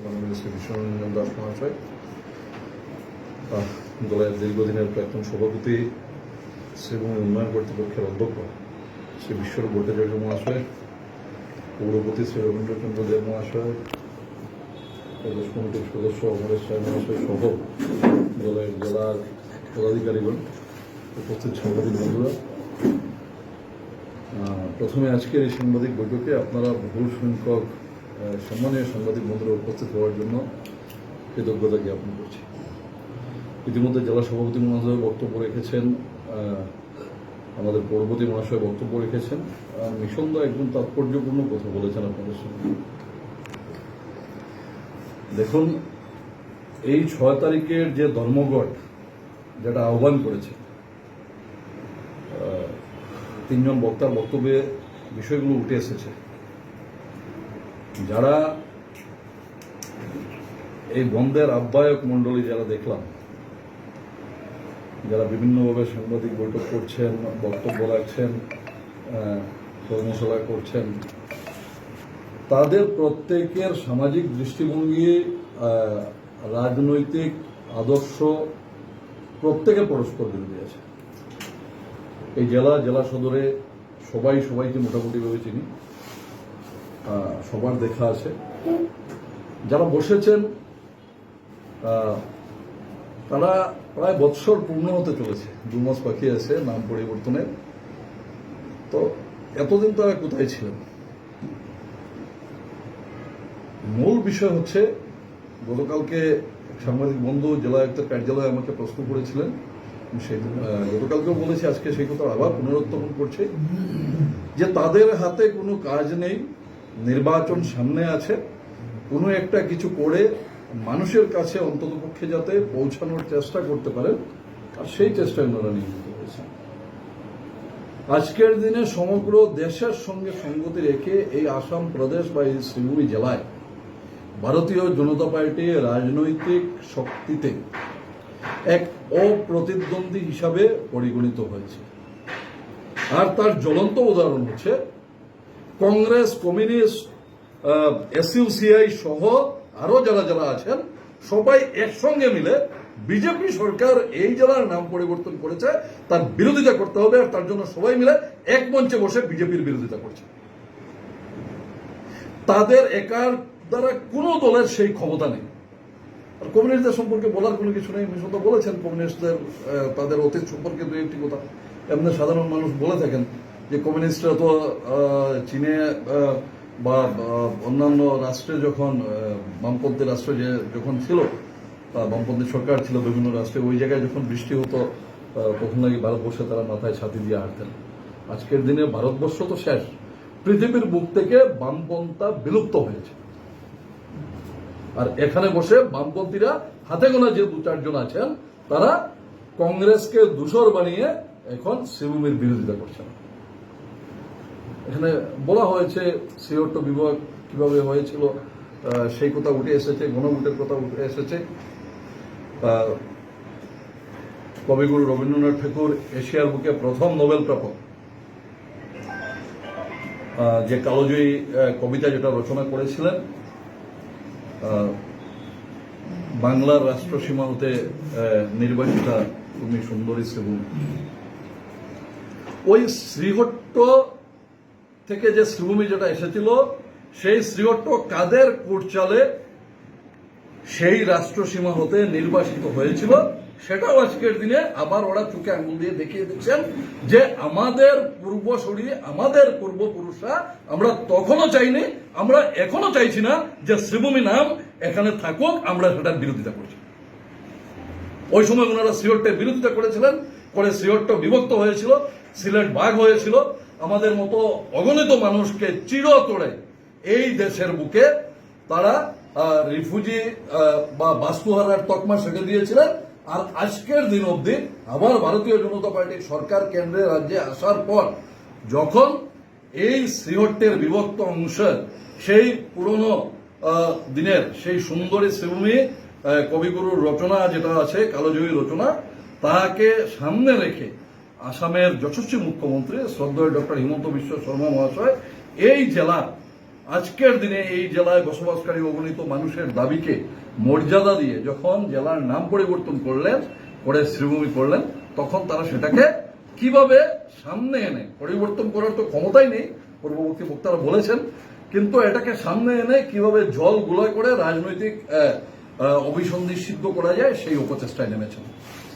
মাননীয় শ্রী বিশ্বরঞ্জন দাস মহাশয়, দলের দীর্ঘদিনের প্রাক্তন সভাপতি শ্রীভূমি উন্নয়ন কর্তৃপক্ষের অধ্যক্ষ শ্রী বিশ্বরূপ ভট্টাচার্য মহাশয়, পৌরপতি শ্রী রবীন্দ্রচন্দ্র দেব মহাশয়, প্রদেশ কমিটির সদস্য অমরেশ রায় মহাশয় সহ দলের জেলার পদাধিকারীগণ, উপস্থিত সাংবাদিক বন্ধুরা, প্রথমে আজকের এই সাংবাদিক বৈঠকে আপনারা বহু সংখ্যক সম্মানীয় সাংবাদিক বন্ধুরা উপস্থিত হওয়ার জন্য কৃতজ্ঞতা জ্ঞাপন করছি। ইতিমধ্যে জেলা সভাপতি মহাশয় বক্তব্য রেখেছেন, আমাদের পৌরপতি মহাশয় বক্তব্য রেখেছেন, নিঃসন্দেহে একদম তাৎপর্যপূর্ণ কথা বলেছেন আপনাদের সঙ্গে। দেখুন, এই 6 তারিখের যে ধর্মঘট যেটা আহ্বান করেছে, 3 জন বক্তার বক্তব্যে বিষয়গুলো উঠে এসেছে। যারা এই বন্ধের আহ্বায়ক মণ্ডলী যারা দেখলাম, যারা বিভিন্নভাবে সাংবাদিক বৈঠক করছেন, বক্তব্য রাখছেন, কর্মশালা করছেন, তাদের প্রত্যেকের সামাজিক দৃষ্টিভঙ্গি, রাজনৈতিক আদর্শ প্রত্যেকে পরস্পর বিরোধী আছে। এই জেলা সদরে সবাইকে মোটামুটিভাবে চিনি, সবার দেখা আছে। যারা বসেছেন তারা প্রায় বৎসর পূর্ণ হতে চলেছে, 2 মাস বাকি আছে নাম পরিবর্তনের। তো এতদিন তারা কোথায় ছিলেন? মূল বিষয় হচ্ছে, গতকালকে সাংবাদিক বন্ধু জেলা আয়ুক্তের কার্যালয়ে আমাকে প্রশ্ন করেছিলেন, গতকালকেও বলেছি, আজকে সেই কথা আবার পুনরুত্থাপন করছে, যে তাদের হাতে কোনো কাজ নেই, নির্বাচন সামনে আছে, কোনো একটা কিছু করে মানুষের কাছে অন্ততপক্ষে যাতে পৌঁছানোর চেষ্টা করতে পারেন, আর সেই চেষ্টায় ওনারা নিয়োজিত হয়েছেন। আজকের দিনে সমগ্র দেশের সঙ্গে সঙ্গতি রেখে এই আসাম প্রদেশ বা এই শ্রীভূমি জেলায় ভারতীয় জনতা পার্টি রাজনৈতিক শক্তিতে এক অপ্রতিদ্বন্দ্বী হিসাবে পরিগণিত হয়েছে। আর তার জ্বলন্ত উদাহরণ হচ্ছে কংগ্রেস, কমিউনিস্ট, এসইউসিআই সহ আরো যারা আছেন, সবাই একসঙ্গে মিলে বিজেপি সরকার এই জেলার নাম পরিবর্তন করেছে, তার বিরোধিতা করতে হবে, আর তার জন্য সবাই মিলে এক মঞ্চে বসে বিজেপির বিরোধিতা করছে। তাদের একার দ্বারা কোনো দলের সেই ক্ষমতা নেই। আর কমিউনিস্টদের সম্পর্কে বলার কোনো কিছু নেই, মিশন তো বলেছেন কমিউনিস্টদের তাদের অতীত সম্পর্কে 2-1টি কথা এমনি সাধারণ মানুষ বলে থাকেন, যে কমিউনিস্টরা তো চীনে বা অন্যান্য রাষ্ট্রে যখন বামপন্থী রাষ্ট্রে যখন ছিল, বামপন্থী সরকার ছিল বিভিন্ন রাষ্ট্রে, ওই জায়গায় যখন বৃষ্টি হতো তখন নাকি ভারতবর্ষে তারা মাথায় ছাতি দিয়ে হাঁটতেন। আজকের দিনে ভারতবর্ষ তো শেষ, পৃথিবীর বুক থেকে বামপন্থা বিলুপ্ত হয়েছে। আর এখানে বসে বামপন্থীরা হাতে গোনা যে 2-4 জন আছেন, তারা কংগ্রেসকে দূষর বানিয়ে এখন শ্রীভূমির বিরোধিতা করছেন। এখানে বলা হয়েছে সিওটো বিভাগ কিভাবে হয়েছিল, সেই কথা উঠে এসেছে, গণভোটের কথা উঠে এসেছে। কবিগুরু রবীন্দ্রনাথ ঠাকুর, এশিয়ার বুকে প্রথম নোবেল প্রাপক, যে কালোজয়ী কবিতা যেটা রচনা করেছিলেন, বাংলার রাষ্ট্রসীমা হতে নির্বাসিতা তুমি সুন্দরী শ্রীভূমি। ওই শ্রীহট্ট থেকে যে শ্রীভূমি যেটা এসেছিল, সেই শ্রীহট্ট কাদের কুটচালে সেই রাষ্ট্রসীমা হতে নির্বাসিত হয়েছিল, সেটাও আজকের দিনে আবার ওরা চোখে আঙুল দিয়ে দেখিয়ে দিচ্ছেন, যে আমাদের পূর্বসূরি, আমাদের পূর্বপুরুষরা, আমরা তখনও চাইনি, আমরা এখনো চাইছি না যে শ্রীভূমি নাম এখানে থাকুক, আমরা সেটার বিরোধিতা করছি। ওই সময় ওনারা শ্রীহট্টের বিরোধিতা করেছিলেন, করে শ্রীহট্ট বিভক্ত হয়েছিল, সিলেট ভাগ হয়েছিল, আমাদের মতো অগণিত মানুষকে চিরতরে এই দেশের বুকে তারা রিফিউজি বা বাস্তুহারার তকমা সেটে দিয়েছিলেন। আর আজকের দিন অবধি আবার ভারতীয় জনতা পার্টির সরকার কেন্দ্রে রাজ্যে আসার পর, যখন এই শ্রীহট্টের বিভক্ত অংশের সেই পুরনো দিনের সেই সুন্দরী শ্রীভূমি কবিগুরুর রচনা যেটা আছে, কালোজয়ী রচনা, তাকে সামনে রেখে আসামের যশস্বী মুখ্যমন্ত্রী শ্রদ্ধেয় ডক্টর হিমন্ত বিশ্ব শর্মা মহাশয় এই জেলা আজকের দিনে এই জেলায় বসবাসকারী অগণিত মানুষের দাবিকে মর্যাদা দিয়ে যখন জেলার নাম পরিবর্তন করলেন, করে শ্রীভূমি করলেন, তখন তারা সেটাকে কিভাবে সামনে এনে, পরিবর্তন করার তো ক্ষমতাই নেই, পূর্ববর্তী বক্তারা বলেছেন, কিন্তু এটাকে সামনে এনে কিভাবে জল গুলয় করে রাজনৈতিক অভিসন্ধি সিদ্ধ করা যায় সেই অপচেষ্টায় নেমেছেন।